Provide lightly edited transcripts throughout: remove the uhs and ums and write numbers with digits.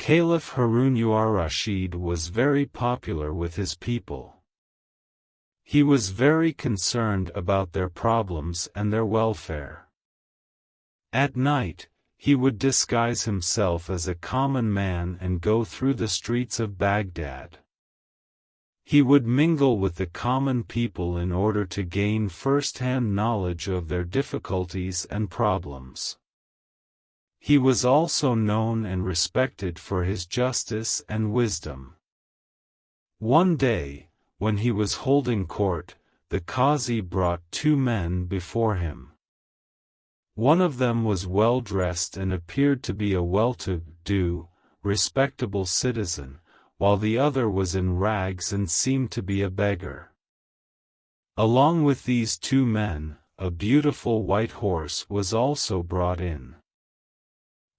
Caliph Harun ar-Rashid was very popular with his people. He was very concerned about their problems and their welfare. At night, he would disguise himself as a common man and go through the streets of Baghdad. He would mingle with the common people in order to gain first-hand knowledge of their difficulties and problems. He was also known and respected for his justice and wisdom. One day, when he was holding court, the Qazi brought two men before him. One of them was well-dressed and appeared to be a well-to-do, respectable citizen, while the other was in rags and seemed to be a beggar. Along with these two men, a beautiful white horse was also brought in.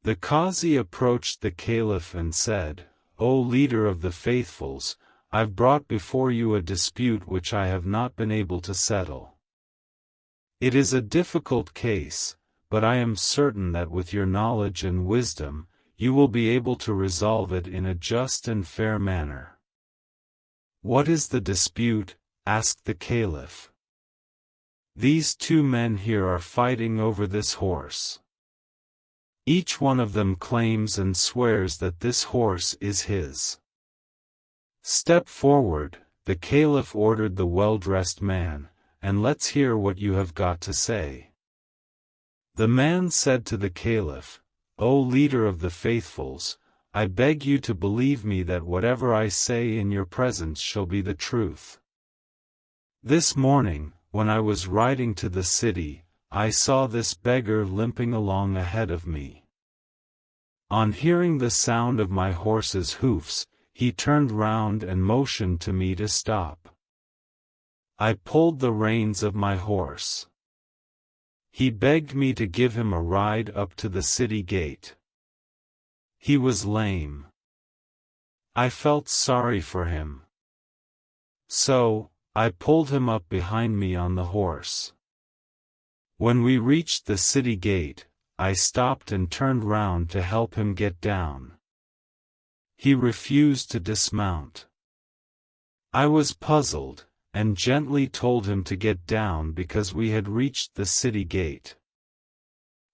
The Qazi approached the Caliph and said, "O leader of the faithfuls, I've brought before you a dispute which I have not been able to settle. It is a difficult case, but I am certain that with your knowledge and wisdom, you will be able to resolve it in a just and fair manner." "What is the dispute?" asked the Caliph. "These two men here are fighting over this horse. Each one of them claims and swears that this horse is his." "Step forward," the Caliph ordered the well-dressed man, "and let's hear what you have got to say." The man said to the Caliph, "O leader of the faithfuls, I beg you to believe me that whatever I say in your presence shall be the truth. This morning, when I was riding to the city, I saw this beggar limping along ahead of me. On hearing the sound of my horse's hoofs, he turned round and motioned to me to stop. I pulled the reins of my horse. He begged me to give him a ride up to the city gate. He was lame. I felt sorry for him. So, I pulled him up behind me on the horse. When we reached the city gate, I stopped and turned round to help him get down. He refused to dismount. I was puzzled, and gently told him to get down because we had reached the city gate.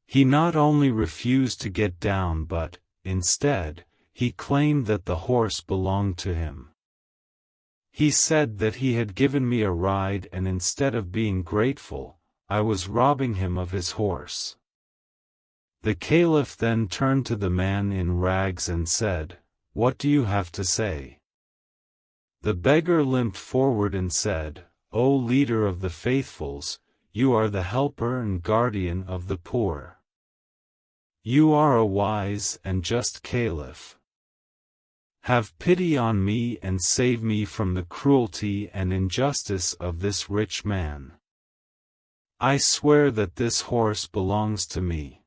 He not only refused to get down but, instead, he claimed that the horse belonged to him. He said that he had given me a ride and instead of being grateful, I was robbing him of his horse. The Caliph then turned to the man in rags and said, "What do you have to say?" The beggar limped forward and said, "O leader of the faithfuls, you are the helper and guardian of the poor. You are a wise and just Caliph. Have pity on me and save me from the cruelty and injustice of this rich man. I swear that this horse belongs to me."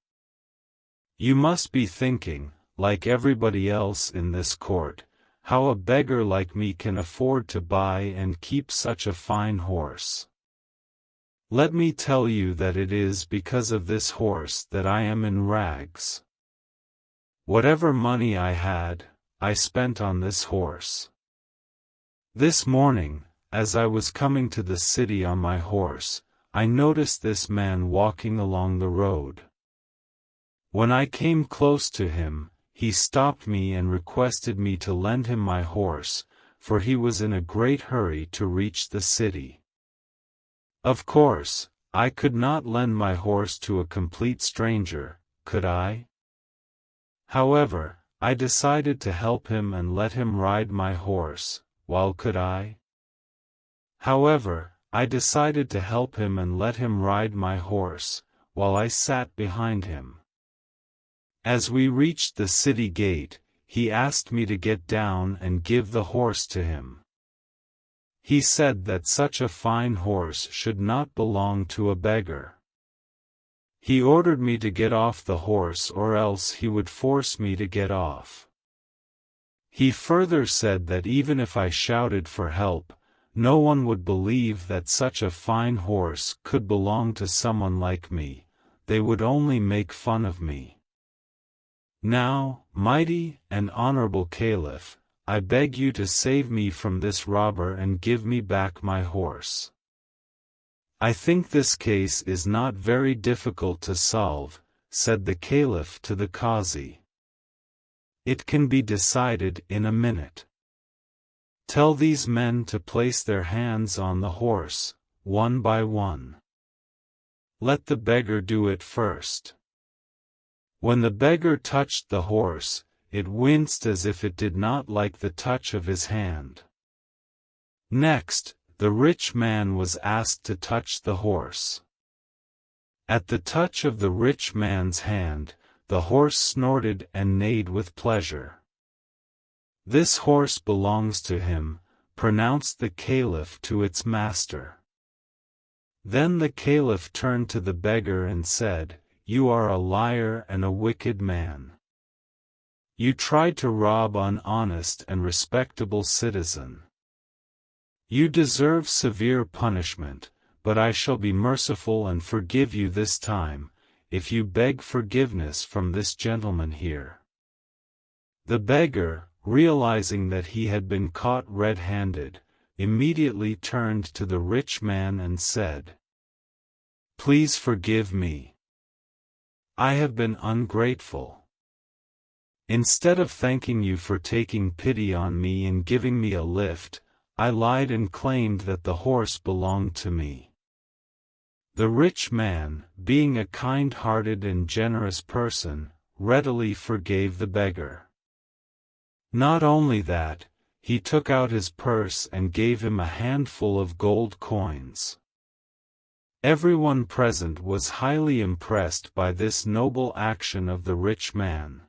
You must be thinking, like everybody else in this court, how a beggar like me can afford to buy and keep such a fine horse. Let me tell you that it is because of this horse that I am in rags. Whatever money I had, I spent on this horse. This morning, as I was coming to the city on my horse, I noticed this man walking along the road. When I came close to him, he stopped me and requested me to lend him my horse, for he was in a great hurry to reach the city. Of course, I could not lend my horse to a complete stranger, could I? However, I decided to help him and let him ride my horse, while could I? However, I decided to help him and let him ride my horse, while I sat behind him. As we reached the city gate, he asked me to get down and give the horse to him. He said that such a fine horse should not belong to a beggar. He ordered me to get off the horse or else he would force me to get off. He further said that even if I shouted for help, no one would believe that such a fine horse could belong to someone like me, they would only make fun of me. Now, mighty and honorable Caliph, I beg you to save me from this robber and give me back my horse. I think this case is not very difficult to solve, said the Caliph to the Qazi. It can be decided in a minute. Tell these men to place their hands on the horse, one by one. Let the beggar do it first. When the beggar touched the horse, it winced as if it did not like the touch of his hand. Next, the rich man was asked to touch the horse. At the touch of the rich man's hand, the horse snorted and neighed with pleasure. "This horse belongs to him," pronounced the Caliph to its master. Then the Caliph turned to the beggar and said, "You are a liar and a wicked man. You tried to rob an honest and respectable citizen. You deserve severe punishment, but I shall be merciful and forgive you this time, if you beg forgiveness from this gentleman here." The beggar, realizing that he had been caught red-handed, immediately turned to the rich man and said, "Please forgive me. I have been ungrateful. Instead of thanking you for taking pity on me and giving me a lift, I lied and claimed that the horse belonged to me." The rich man, being a kind-hearted and generous person, readily forgave the beggar. Not only that, he took out his purse and gave him a handful of gold coins. Everyone present was highly impressed by this noble action of the rich man.